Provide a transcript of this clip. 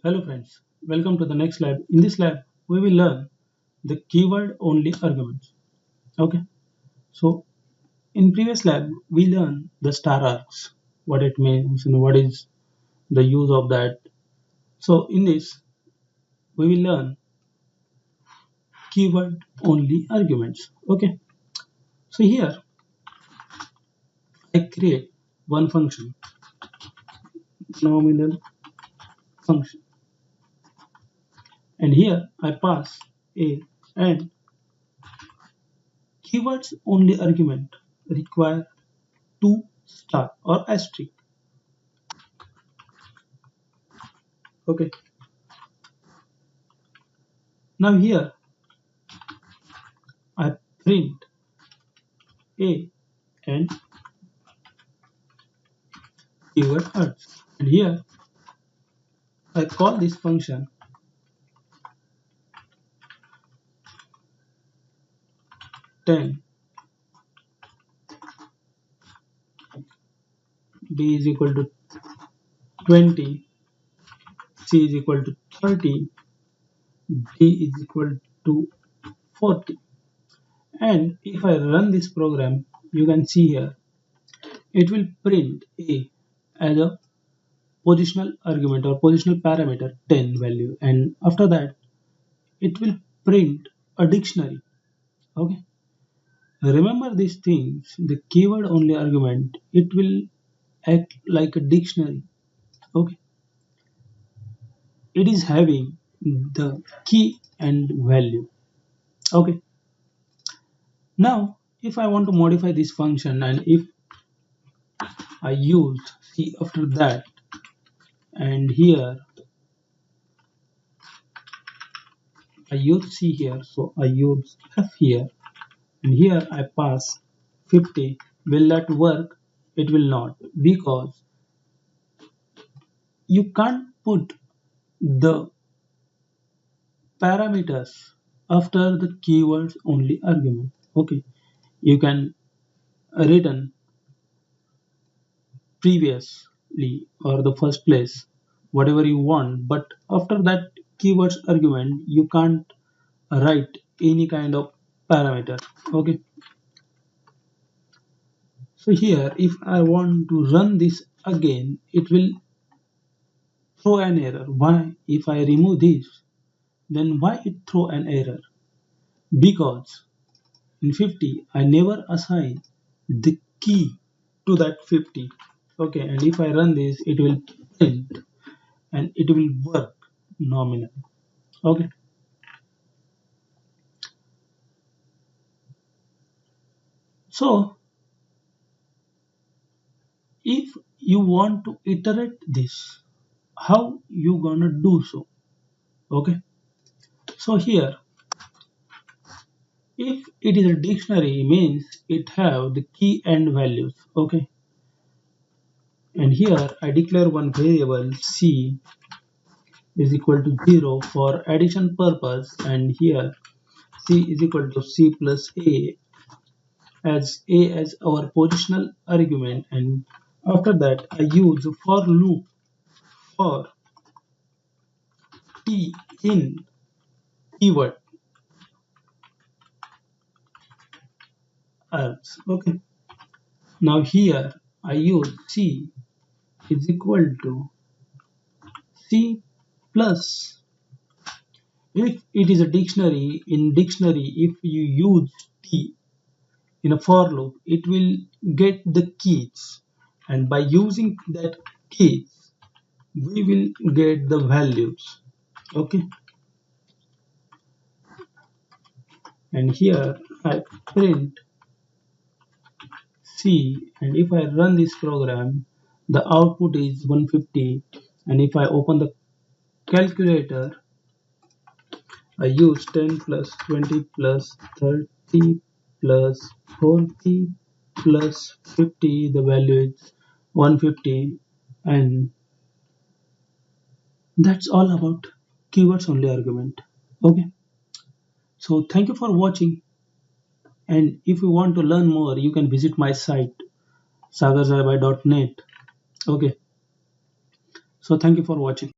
Hello friends, welcome to the next lab. In this lab, we will learn the keyword only arguments. Okay, so in previous lab, we learned the star arcs, what it means and what is the use of that. So in this, we will learn keyword only arguments. Okay, so here I create one function, nominal function, and here I pass a and keywords only argument require two star or asterisk. Okay, now here I print a and keyword args. And here I call this function 10 b is equal to 20, c is equal to 30, d is equal to 40. And if I run this program, you can see here it will print a as a positional argument or positional parameter 10 value, and after that it will print a dictionary. Okay, remember these things. The keyword only argument, it will act like a dictionary. Okay, it is having the key and value. Okay, now if I want to modify this function and if I use c after that, and here I use c here, so I use f here, and here I pass 50. Will that work? It will not, because you can't put the parameters after the keywords only argument. Okay, you can return previously or the first place whatever you want, but after that keywords argument you can't write any kind of parameter. Okay, so here if I want to run this again, it will throw an error. Why? If I remove this, then why it throw an error? Because in 50 I never assign the key to that 50. Okay, and if I run this, it will print and it will work nominal. Okay, so if you want to iterate this, how you gonna do so? Okay, so here if it is a dictionary, means it have the key and values. Okay, and here I declare one variable c is equal to 0 for addition purpose, and here c is equal to c plus a as our positional argument, and after that I use for loop for t in keyword args. Okay, now here I use c is equal to c plus. If it is a dictionary, in dictionary if you use t in a for loop, it will get the keys, and by using that keys we will get the values. Okay, and here I print C, and if I run this program, the output is 150, and if I open the calculator, I use 10 plus 20 plus 30 plus 40 plus 50, the value is 150, and that's all about keywords only argument. Okay, so thank you for watching, and if you want to learn more, you can visit my site sagarjaybhay.net. Okay, so thank you for watching.